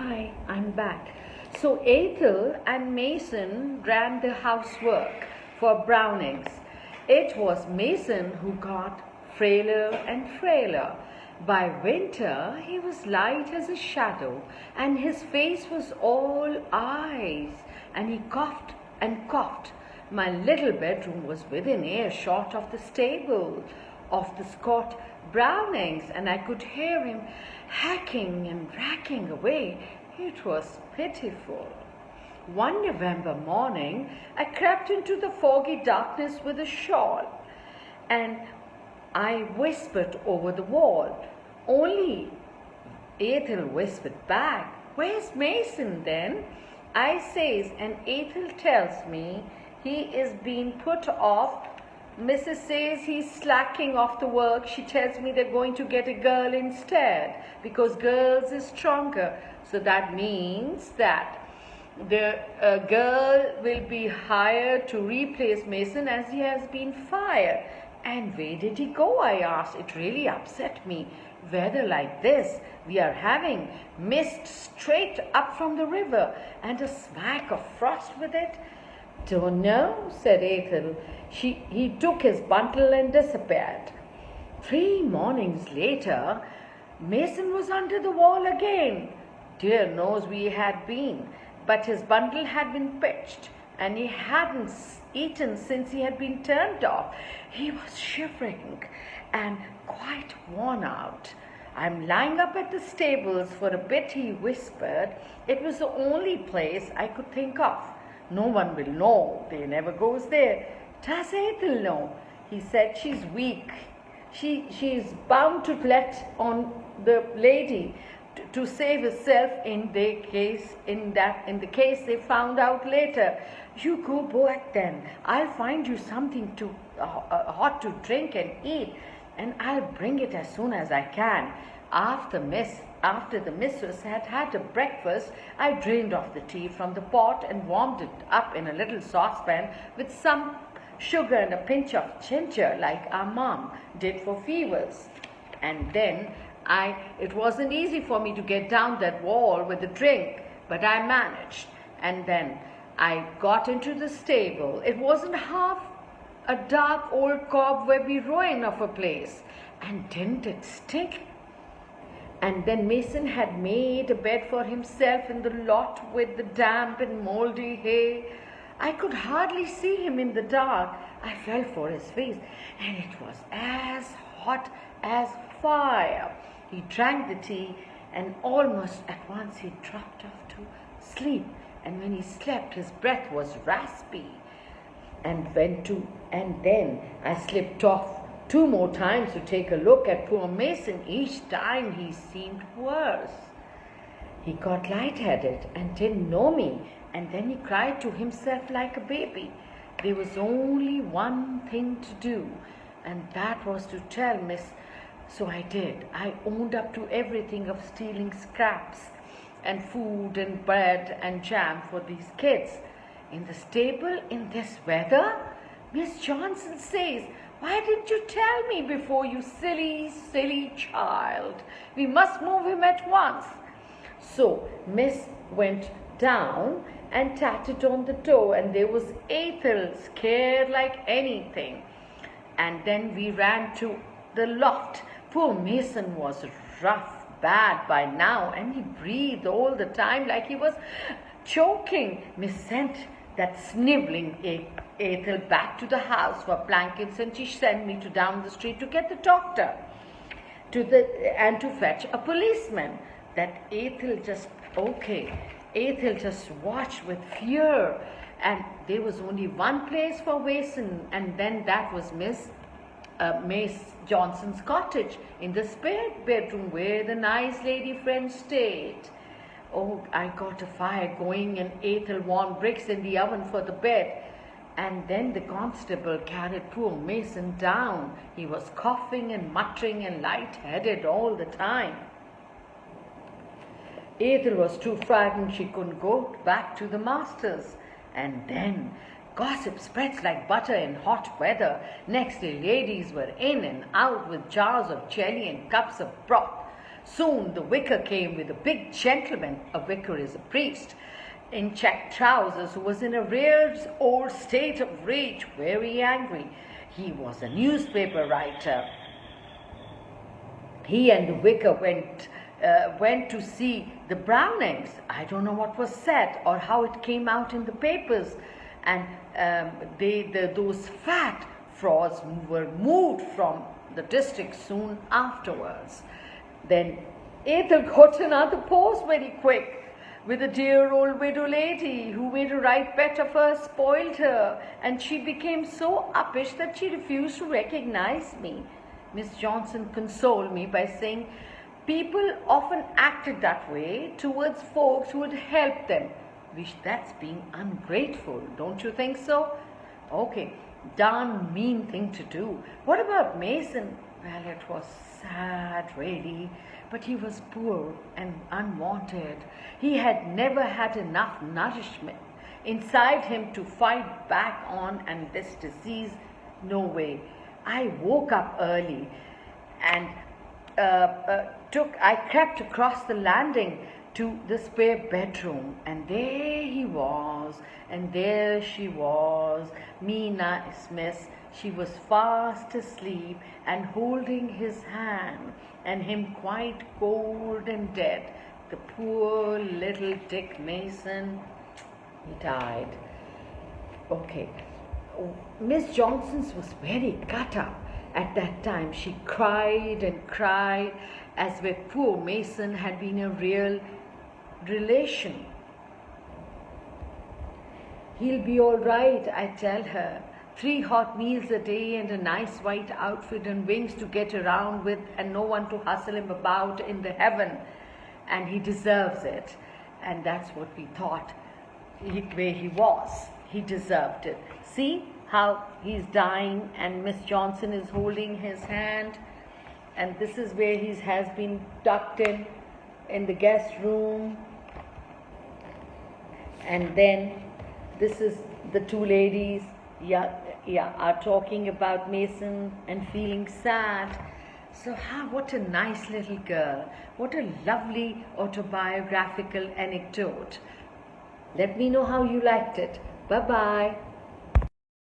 Hi, I'm back. So Ethel and Mason ran the housework for Brownings. It was Mason who got frailer and frailer. By winter, he was light as a shadow, and his face was all eyes, and he coughed and coughed. My little bedroom was within earshot of the stable of the Scott Brownings, and I could hear him hacking and racking away. It was pitiful. One November morning, I crept into the foggy darkness with a shawl, and I whispered over the wall. Only Ethel whispered back, "Where's Mason then?" I says, and Ethel tells me he is being put off. Mrs. says he's slacking off the work. She tells me they're going to get a girl instead because girls is stronger. So that means that the girl will be hired to replace Mason as he has been fired. And where did he go? I asked. It really upset me. Weather like this, we are having mist straight up from the river and a smack of frost with it. Don't know, said Ethel. He took his bundle and disappeared. 3 mornings later, Mason was under the wall again. Dear knows we had been, but his bundle had been pitched, and he hadn't eaten since he had been turned off. He was shivering and quite worn out. "I'm lying up at the stables for a bit," he whispered. It was the only place I could think of. "No one will know. They never goes there." "Does Ethel know?" He said. "She's weak. She's bound to let on the lady to save herself in the case they found out later. You go back then. I'll find you something to hot to drink and eat, and I'll bring it as soon as I can." After the mistress had had a breakfast, I drained off the tea from the pot and warmed it up in a little saucepan with some sugar and a pinch of ginger, like our mom did for fevers. And then it wasn't easy for me to get down that wall with a drink, but I managed. And then I got into the stable. It wasn't half a dark old cobwebby ruin of a place. And didn't it stink? And then Mason had made a bed for himself in the lot with the damp and moldy hay. I could hardly see him in the dark. I felt for his face, and it was as hot as fire. He drank the tea, and almost at once he dropped off to sleep. And when he slept, his breath was raspy. And then I slipped off 2 more times to take a look at poor Mason. Each time he seemed worse. He got lightheaded and didn't know me, and then he cried to himself like a baby. There was only one thing to do, and that was to tell Miss. So I did. I owned up to everything of stealing scraps and food and bread and jam for these kids. In the stable in this weather? Miss Johnson says, "Why didn't you tell me before, you silly, silly child? We must move him at once." So Miss went down and tapped on the door, and there was Ethel, scared like anything. And then we ran to the loft. Poor Mason was rough, bad by now, and he breathed all the time like he was choking. Miss sent that sniveling Ethel back to the house for blankets, and she sent me down the street to get the doctor and to fetch a policeman. That Ethel just watched with fear, and there was only one place for Mason, and then that was Miss Johnson's cottage in the spare bedroom where the nice lady friend stayed. Oh, I got a fire going and Ethel warmed bricks in the oven for the bed. And then the constable carried poor Mason down. He was coughing and muttering and light-headed all the time. Ethel was too frightened. She couldn't go back to the masters. And then gossip spreads like butter in hot weather. Next day, ladies were in and out with jars of jelly and cups of broth. Soon the vicar came with a big gentleman. A vicar is a priest in check trousers who was in a real old state of rage, very angry. He was a newspaper writer. He and the vicar went to see the Brownings. I don't know what was said or how it came out in the papers. And those fat frauds were moved from the district soon afterwards. Then Ethel got another post very quick with a dear old widow lady who made her right bet of her, spoiled her, and she became so uppish that she refused to recognize me. Miss Johnson consoled me by saying, people often acted that way towards folks who would help them. Wish that's being ungrateful, don't you think so? Okay, darn mean thing to do. What about Mason? Well, it was sad, really, but he was poor and unwanted. He had never had enough nourishment inside him to fight back on, and this disease, no way. I woke up early and I crept across the landing to the spare bedroom, and there he was, and there she was, Mina Smith. She was fast asleep and holding his hand, and him quite cold and dead. The poor little Dick Mason, he died. Okay. Miss Johnson's was very cut up at that time. She cried and cried as if poor Mason had been a real relation. He'll be all right, I tell her. 3 hot meals a day and a nice white outfit and wings to get around with, and no one to hustle him about in the heaven. And he deserves it. And that's what we thought where he was. He deserved it. See how he's dying and Miss Johnson is holding his hand. And this is where he has been tucked in the guest room. And then this is the 2 ladies are talking about Mason and feeling sad. So what a nice little girl. What a lovely autobiographical anecdote. Let me know how you liked it. Bye-bye.